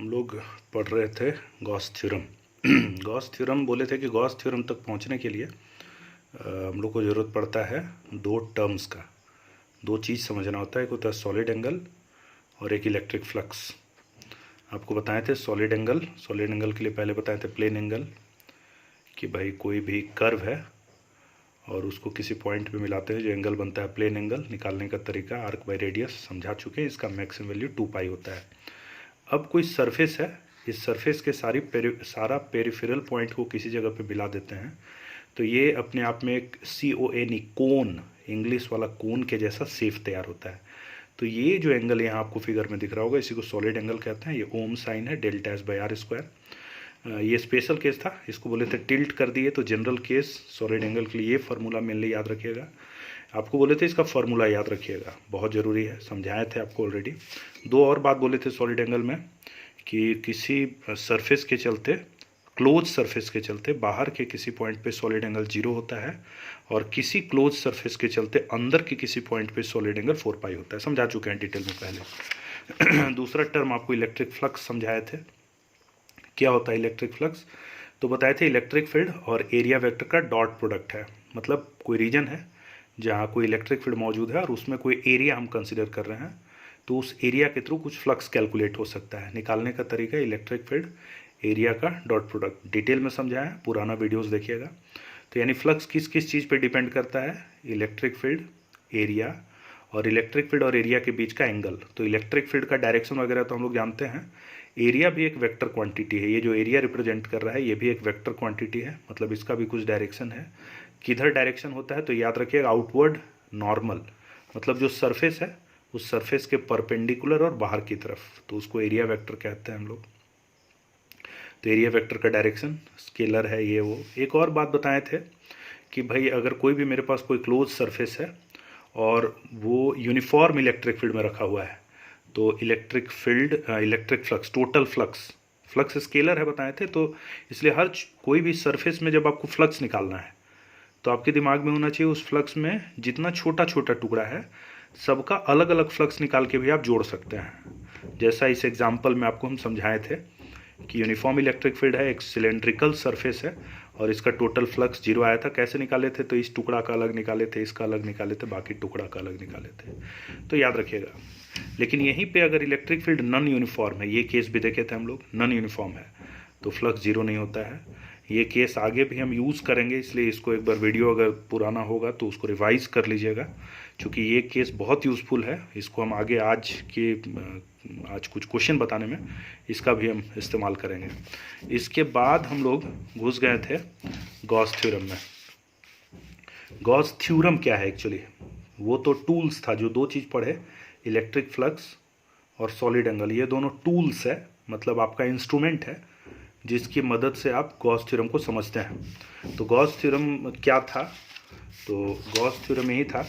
हम लोग पढ़ रहे थे गॉस थ्योरम। गॉस थ्योरम बोले थे कि गॉस थ्योरम तक पहुंचने के लिए हम लोग को ज़रूरत पड़ता है दो टर्म्स का। दो चीज़ समझना होता है, एक होता है सॉलिड एंगल और एक इलेक्ट्रिक फ्लक्स। आपको बताए थे सॉलिड एंगल के लिए पहले बताए थे प्लेन एंगल, कि भाई कोई भी कर्व है और उसको किसी पॉइंट पे मिलाते हैं जो एंगल बनता है प्लेन एंगल। निकालने का तरीका आर्क बाय रेडियस समझा चुके हैं, इसका मैक्सिमम वैल्यू 2π होता है। अब कोई सरफेस है, इस सरफेस के सारा पेरिफेरल पॉइंट को किसी जगह पे मिला देते हैं, तो ये अपने आप में एक CON कोन, इंग्लिश वाला कोन के जैसा शेप तैयार होता है। तो ये जो एंगल यहाँ आपको फिगर में दिख रहा होगा, इसी को सॉलिड एंगल कहते हैं। ये ओम साइन है, delta S by R square. ये स्पेशल केस था, इसको बोले थे टिल्ट कर दिए, तो जनरल केस सॉलिड एंगल के लिए ये फार्मूला मेनली याद रखिएगा। आपको बोले थे इसका फार्मूला याद रखिएगा, बहुत ज़रूरी है, समझाए थे आपको ऑलरेडी। दो और बात बोले थे सॉलिड एंगल में, कि किसी सरफेस के चलते, क्लोज सरफेस के चलते बाहर के किसी पॉइंट पे सॉलिड एंगल 0 होता है, और किसी क्लोज सरफेस के चलते अंदर के किसी पॉइंट पे सॉलिड एंगल 4π होता है। समझा चुके हैं डिटेल में पहले। दूसरा टर्म आपको इलेक्ट्रिक फ्लक्स समझाए थे। क्या होता है इलेक्ट्रिक फ्लक्स? तो बताए थे इलेक्ट्रिक फील्ड और एरिया वेक्टर का डॉट प्रोडक्ट है। मतलब कोई रीजन है जहाँ कोई इलेक्ट्रिक फील्ड मौजूद है और उसमें कोई एरिया हम कंसिडर कर रहे हैं, तो उस एरिया के थ्रू कुछ फ्लक्स कैलकुलेट हो सकता है। निकालने का तरीका इलेक्ट्रिक फील्ड एरिया का डॉट प्रोडक्ट, डिटेल में समझाया है, पुराना वीडियोस देखिएगा। तो यानी फ्लक्स किस किस चीज़ पे डिपेंड करता है? इलेक्ट्रिक फील्ड, एरिया, और इलेक्ट्रिक फील्ड और एरिया के बीच का एंगल। तो इलेक्ट्रिक फील्ड का डायरेक्शन वगैरह तो हम लोग जानते हैं। एरिया भी एक वेक्टर क्वांटिटी है, ये जो एरिया रिप्रेजेंट कर रहा है ये भी एक वेक्टर क्वांटिटी है, मतलब इसका भी कुछ डायरेक्शन है। किधर डायरेक्शन होता है? तो याद रखिएगा आउटवर्ड नॉर्मल, मतलब जो सरफेस है उस सरफेस के परपेंडिकुलर और बाहर की तरफ, तो उसको एरिया वेक्टर कहते हैं हम लोग। तो एरिया वेक्टर का डायरेक्शन स्केलर है ये वो। एक और बात बताए थे कि भाई अगर कोई भी मेरे पास कोई क्लोज सरफेस है और वो यूनिफॉर्म इलेक्ट्रिक फील्ड में रखा हुआ है, तो electric field, electric flux, total flux scalar है बताए थे। तो इसलिए हर कोई भी सरफेस में जब आपको फ्लक्स निकालना है तो आपके दिमाग में होना चाहिए उस फ्लक्स में जितना छोटा छोटा टुकड़ा है सबका अलग अलग फ्लक्स निकाल के भी आप जोड़ सकते हैं। जैसा इस एग्जाम्पल में आपको हम समझाए थे कि यूनिफॉर्म इलेक्ट्रिक फील्ड है, एक सिलेंड्रिकल सरफेस है और इसका टोटल फ्लक्स 0 आया था। कैसे निकाले थे? तो इस टुकड़ा का अलग निकाले थे, इसका अलग निकाले थे, बाकी टुकड़ा का अलग निकाले थे। तो याद रखिएगा। लेकिन यहीं पे अगर इलेक्ट्रिक फील्ड नॉन यूनिफॉर्म है, ये केस भी देखे थे हम लोग, नॉन यूनिफॉर्म है तो फ्लक्स 0 नहीं होता है। ये केस आगे भी हम यूज़ करेंगे, इसलिए इसको एक बार वीडियो अगर पुराना होगा तो उसको रिवाइज कर लीजिएगा, क्योंकि ये केस बहुत यूज़फुल है। इसको हम आगे आज कुछ क्वेश्चन बताने में इसका भी हम इस्तेमाल करेंगे। इसके बाद हम लोग घुस गए थे गॉस थ्योरम में। गॉस थ्योरम क्या है एक्चुअली? वो तो टूल्स था, जो दो चीज़ पढ़े, इलेक्ट्रिक फ्लक्स और सॉलिड एंगल, ये दोनों टूल्स है, मतलब आपका इंस्ट्रूमेंट है जिसकी मदद से आप गॉस थ्योरम को समझते हैं। तो गॉस थ्योरम क्या था? तो गॉस थ्योरम यही था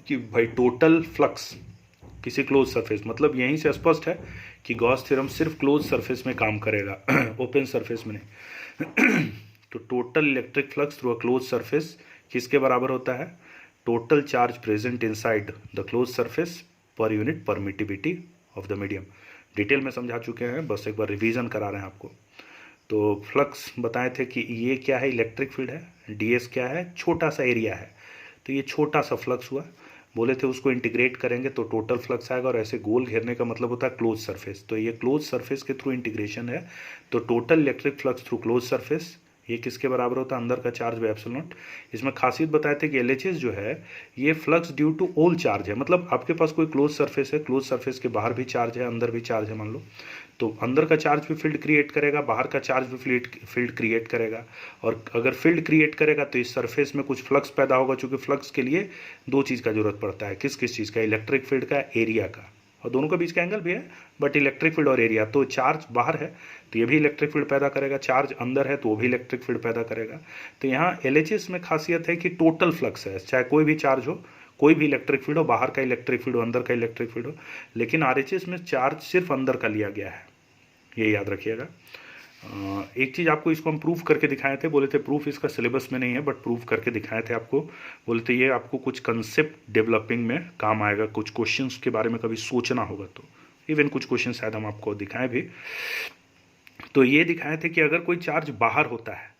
कि भाई टोटल फ्लक्स किसी क्लोज सरफेस, मतलब यहीं से स्पष्ट है कि गॉस थ्योरम सिर्फ क्लोज सरफेस में काम करेगा, ओपन सरफेस में नहीं। तो total electric flux through a close surface किसके बराबर होता है? Total charge present inside the close surface per unit permittivity of the medium. Detail में समझा चुके हैं, बस एक बार रिवीजन करा रहे हैं आपको। तो फ्लक्स बताए थे कि ये क्या है? इलेक्ट्रिक फील्ड है। ds क्या है? छोटा सा एरिया है। तो ये छोटा सा फ्लक्स हुआ, बोले थे उसको इंटीग्रेट करेंगे तो टोटल फ्लक्स आएगा, और ऐसे गोल घेरने का मतलब होता है क्लोज सरफेस। तो ये क्लोज सरफेस के थ्रू इंटीग्रेशन है, तो total electric flux through close surface ये किसके बराबर होता है? अंदर का चार्ज बाय एप्सिलॉन नॉट। इसमें खासियत बताए थे कि LHS जो है ये flux due to all charge है, मतलब आपके पास कोई क्लोज सरफेस है, क्लोज सरफेस के बाहर भी चार्ज है, अंदर भी चार्ज है मान लो, तो अंदर का चार्ज भी फील्ड क्रिएट करेगा, बाहर का चार्ज भी फील्ड क्रिएट करेगा। और अगर फील्ड क्रिएट करेगा तो इस सरफेस में कुछ फ्लक्स पैदा होगा, चूंकि फ्लक्स के लिए दो चीज़ का जरूरत पड़ता है। किस किस चीज़ का? इलेक्ट्रिक फील्ड का, एरिया का, और दोनों के बीच का एंगल भी है, बट इलेक्ट्रिक फील्ड और एरिया। तो चार्ज बाहर है तो ये भी इलेक्ट्रिक फील्ड पैदा करेगा, चार्ज अंदर है तो वो भी इलेक्ट्रिक फील्ड पैदा करेगा। तो यहाँ LHS में खासियत है कि टोटल फ्लक्स है, चाहे कोई भी चार्ज हो, कोई भी इलेक्ट्रिक फील्ड हो, बाहर का इलेक्ट्रिक फील्ड हो, अंदर का इलेक्ट्रिक फील्ड हो, लेकिन RHS में चार्ज सिर्फ अंदर का लिया गया है, ये याद रखिएगा। एक चीज़ आपको इसको हम प्रूफ करके दिखाए थे, बोले थे प्रूफ इसका सिलेबस में नहीं है, बट प्रूफ करके दिखाए थे आपको। बोले थे ये आपको कुछ कंसेप्ट डेवलपिंग में काम आएगा, कुछ क्वेश्चंस के बारे में कभी सोचना होगा तो इवन कुछ क्वेश्चन शायद हम आपको दिखाएं भी। तो ये दिखाए थे कि अगर कोई चार्ज बाहर होता है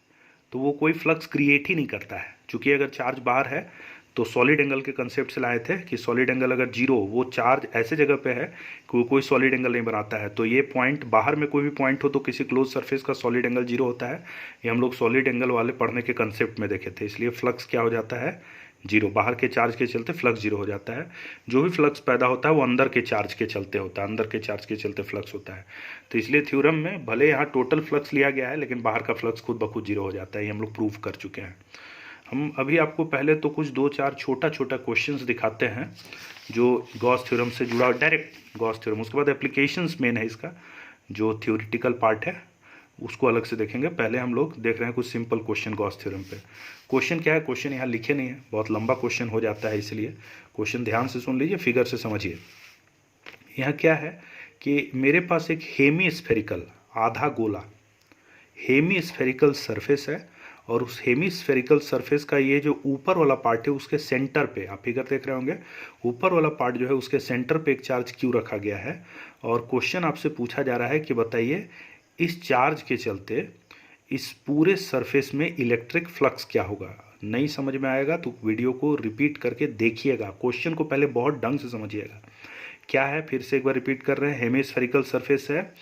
तो वो कोई फ्लक्स क्रिएट ही नहीं करता है, क्योंकि अगर चार्ज बाहर है तो सॉलिड एंगल के कंसेप्ट से लाए थे कि सॉलिड एंगल अगर जीरो, वो चार्ज ऐसे जगह पे है कि वो कोई सॉलिड एंगल नहीं बनाता है। तो ये पॉइंट बाहर में कोई भी पॉइंट हो तो किसी क्लोज सरफेस का सॉलिड एंगल जीरो होता है। ये हम लोग सॉलिड एंगल वाले पढ़ने के कंसेप्ट में देखे थे। इसलिए फ्लक्स क्या हो जाता है, जीरो। बाहर के चार्ज के चलते फ्लक्स जीरो हो जाता है। जो भी फ्लक्स पैदा होता है वो अंदर के चार्ज के चलते होता है, अंदर के चार्ज के चलते फ्लक्स होता है। तो इसलिए थ्योरम में भले यहाँ टोटल फ्लक्स लिया गया है लेकिन बाहर का फ्लक्स खुद ब खुद जीरो हो जाता है। ये हम लोग प्रूव कर चुके हैं। हम अभी आपको पहले तो कुछ 2-4 छोटा छोटा क्वेश्चंस दिखाते हैं जो गॉस थ्योरम से जुड़ा, डायरेक्ट गॉस थ्योरम। उसके बाद एप्लीकेशंस मेन है इसका, जो थ्योरेटिकल पार्ट है उसको अलग से देखेंगे। पहले हम लोग देख रहे हैं कुछ सिंपल क्वेश्चन गॉस थ्योरम पे। क्वेश्चन क्या है, क्वेश्चन यहाँ लिखे नहीं है, बहुत लंबा क्वेश्चन हो जाता है, इसलिए क्वेश्चन ध्यान से सुन लीजिए, फिगर से समझिए। यहाँ क्या है कि मेरे पास एक हेमी स्फेरिकल, आधा गोला हेमी स्फेरिकल सरफेस है, और उस हेमी स्फेरिकल सरफेस का ये जो ऊपर वाला पार्ट है उसके सेंटर पे, आप फिगर देख रहे होंगे, ऊपर वाला पार्ट जो है उसके सेंटर पे एक चार्ज क्यू रखा गया है। और क्वेश्चन आपसे पूछा जा रहा है कि बताइए इस चार्ज के चलते इस पूरे सरफेस में इलेक्ट्रिक फ्लक्स क्या होगा। नहीं समझ में आएगा तो वीडियो को रिपीट करके देखिएगा, क्वेश्चन को पहले बहुत ढंग से समझिएगा। क्या है, फिर से एक बार रिपीट कर रहे हैं, हेमिस्फेरिकल सरफेस है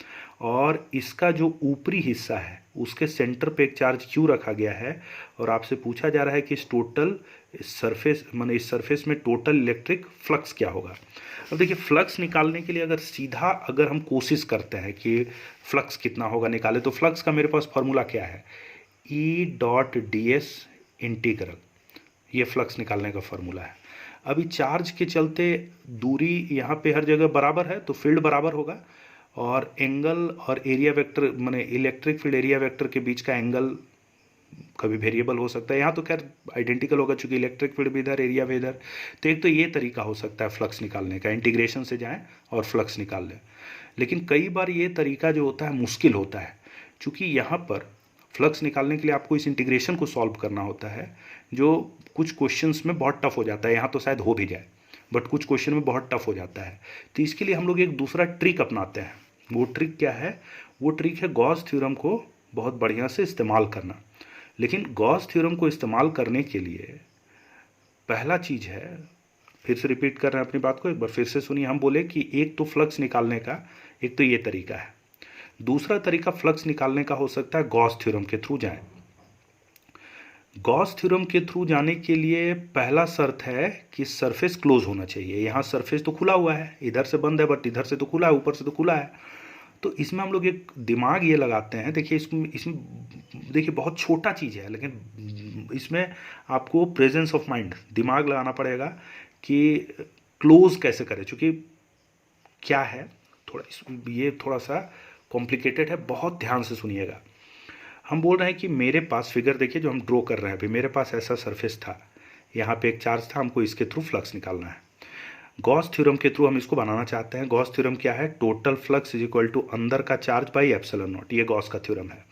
और इसका जो ऊपरी हिस्सा है उसके सेंटर पे एक चार्ज क्यू रखा गया है, और आपसे पूछा जा रहा है कि इस टोटल सरफेस माने इस सरफेस में टोटल इलेक्ट्रिक फ्लक्स क्या होगा। अब देखिए, फ्लक्स निकालने के लिए अगर सीधा अगर हम कोशिश करते हैं कि फ्लक्स कितना होगा निकाले, तो फ्लक्स का मेरे पास फॉर्मूला क्या है, E.ds इंटीग्रल, ये फ्लक्स निकालने का फॉर्मूला है। अभी चार्ज के चलते दूरी यहाँ पे हर जगह बराबर है तो फील्ड बराबर होगा, और एंगल और एरिया वेक्टर माने इलेक्ट्रिक फील्ड एरिया वेक्टर के बीच का एंगल कभी वेरिएबल हो सकता है। यहाँ तो खैर आइडेंटिकल होगा चूंकि इलेक्ट्रिक फील्ड भी इधर एरिया भी इधर। तो एक तो ये तरीका हो सकता है फ्लक्स निकालने का, इंटीग्रेशन से जाएं और फ्लक्स निकाल लें। लेकिन कई बार ये तरीका जो होता है मुश्किल होता है, चूँकि यहाँ पर फ्लक्स निकालने के लिए आपको इस इंटीग्रेशन को सॉल्व करना होता है, जो कुछ क्वेश्चंस में बहुत टफ हो जाता है। यहाँ तो शायद हो भी जाए बट कुछ क्वेश्चन में बहुत टफ हो जाता है। तो इसके लिए हम लोग एक दूसरा ट्रिक अपनाते हैं। वो ट्रिक क्या है, वो ट्रिक है गॉस थ्योरम को बहुत बढ़िया से इस्तेमाल करना। लेकिन गॉस थ्योरम को इस्तेमाल करने के लिए पहला चीज़ है, फिर से रिपीट कर रहे हैं अपनी बात को, एक बार फिर से सुनिए। हम बोले कि एक तो फ्लक्स निकालने का एक तो ये तरीका है, दूसरा तरीका फ्लक्स निकालने का हो सकता है गॉस थ्योरम के थ्रू जाएं। गॉस थ्योरम के थ्रू जाने के लिए पहला शर्त है कि सरफेस क्लोज होना चाहिए। यहाँ सरफेस तो खुला हुआ है, इधर से बंद है बट इधर से तो खुला है, ऊपर से तो खुला है। तो इसमें हम लोग एक दिमाग ये लगाते हैं, देखिए इसमें देखिए बहुत छोटा चीज़ है, लेकिन इसमें आपको प्रेजेंस ऑफ माइंड, दिमाग लगाना पड़ेगा कि क्लोज कैसे करें। चूँकि क्या है, ये थोड़ा सा कॉम्प्लिकेटेड है, बहुत ध्यान से सुनिएगा। हम बोल रहे हैं कि मेरे पास, फिगर देखिए जो हम ड्रॉ कर रहे हैं अभी, मेरे पास ऐसा सरफेस था, यहाँ पे एक चार्ज था, हमको इसके थ्रू फ्लक्स निकालना है। गॉस थ्योरम के थ्रू हम इसको बनाना चाहते हैं। गॉस थ्योरम क्या है, total flux is equal to अंदर का चार्ज बाई एप्सिलॉन नॉट। ये गॉस का थ्योरम है।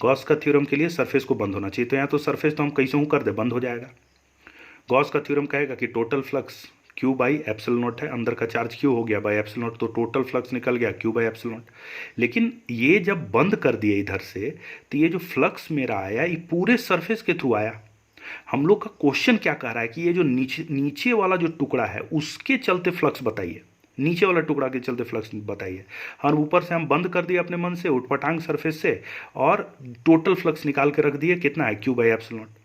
गॉस का थ्योरम के लिए सरफेस को बंद होना चाहिए, तो यहाँ तो सरफेस तो हम कैसे हूँ कर दे, बंद हो जाएगा। गॉस का थ्योरम कहेगा कि total flux Q by epsilon not है, अंदर का चार्ज क्यू हो गया बाई एप्सिलॉन नॉट, तो टोटल फ्लक्स निकल गया क्यू बाई एप्सिलॉन नॉट। लेकिन ये जब बंद कर दिए इधर से, तो ये जो फ्लक्स मेरा आया ये पूरे सरफेस के थ्रू आया। हम लोग का क्वेश्चन क्या कह रहा है कि ये जो नीचे वाला जो टुकड़ा है उसके चलते फ्लक्स बताइए, नीचे वाला टुकड़ा के चलते फ्लक्स बताइए। और ऊपर से हम बंद कर दिए अपने मन से उठपटांग सरफेस से, और टोटल फ्लक्स निकाल के रख दिए, कितना है, क्यू बाई एप्सिलॉन नॉट।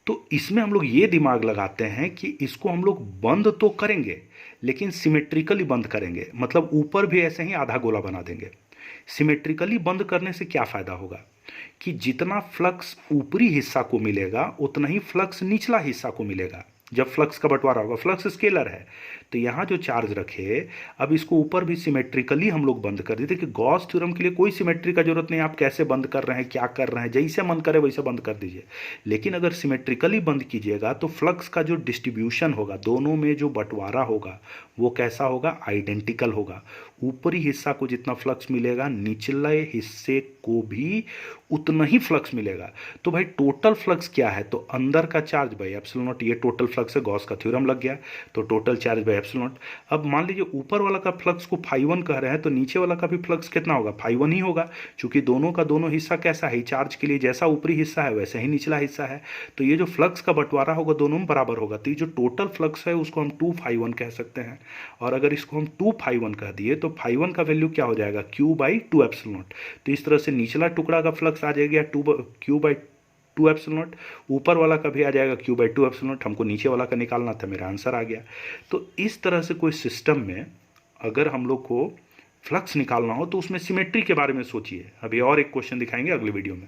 तो इसमें हम लोग ये दिमाग लगाते हैं कि इसको हम लोग बंद तो करेंगे लेकिन सिमेट्रिकली बंद करेंगे, मतलब ऊपर भी ऐसे ही आधा गोला बना देंगे। सिमेट्रिकली बंद करने से क्या फ़ायदा होगा कि जितना फ्लक्स ऊपरी हिस्सा को मिलेगा उतना ही फ्लक्स निचला हिस्सा को मिलेगा। जब फ्लक्स का बंटवारा होगा, फ्लक्स स्केलर है, तो यहाँ जो चार्ज रखे, अब इसको ऊपर भी सिमेट्रिकली हम लोग बंद कर देते कि गॉस थ्योरम के लिए कोई सिमेट्री का जरूरत नहीं, आप कैसे बंद कर रहे हैं, क्या कर रहे हैं, जैसे मन करे वैसे बंद कर दीजिए। लेकिन अगर सिमेट्रिकली बंद कीजिएगा तो फ्लक्स का जो डिस्ट्रीब्यूशन होगा, दोनों में जो बंटवारा होगा, वो कैसा होगा, आइडेंटिकल होगा। ऊपरी हिस्सा को जितना फ्लक्स मिलेगा निचले हिस्से को भी उतना ही फ्लक्स मिलेगा। तो भाई टोटल फ्लक्स क्या है, तो अंदर का चार्ज बाई एप्सिलॉन नॉट, ये टोटल फ्लक्स है, गॉस का थ्योरम लग गया, तो total charge by epsilon not. अब मान लीजिए ऊपर वाला का फ्लक्स को φ1 कह रहे हैं, तो नीचे वाला का भी फ्लक्स कितना होगा, φ1 ही होगा, क्योंकि दोनों का दोनों हिस्सा कैसा है, चार्ज के लिए जैसा ऊपरी हिस्सा है वैसे ही निचला हिस्सा है। तो ये जो फ्लक्स का बंटवारा होगा दोनों में बराबर होगा, तो ये जो टोटल फ्लक्स है उसको हम 2φ1 कह सकते हैं। और अगर इसको हम 2φ1 कह दिए तो φ1 का वैल्यू क्या हो जाएगा, Q/2 एप्सिलॉन नॉट। तो इस तरह से निचला टुकड़ा का फ्लक्स आ जाएगा Q/2 एप्सिलॉन नॉट, ऊपर वाला का भी आ जाएगा Q/2 एप्सिलॉन नॉट। हमको नीचे वाला का निकालना था, मेरा आंसर आ गया। तो इस तरह से कोई सिस्टम में अगर हम लोग को फ्लक्स निकालना हो तो उसमें सिमेट्री के बारे में सोचिए। अभी और एक क्वेश्चन दिखाएंगे अगले वीडियो में।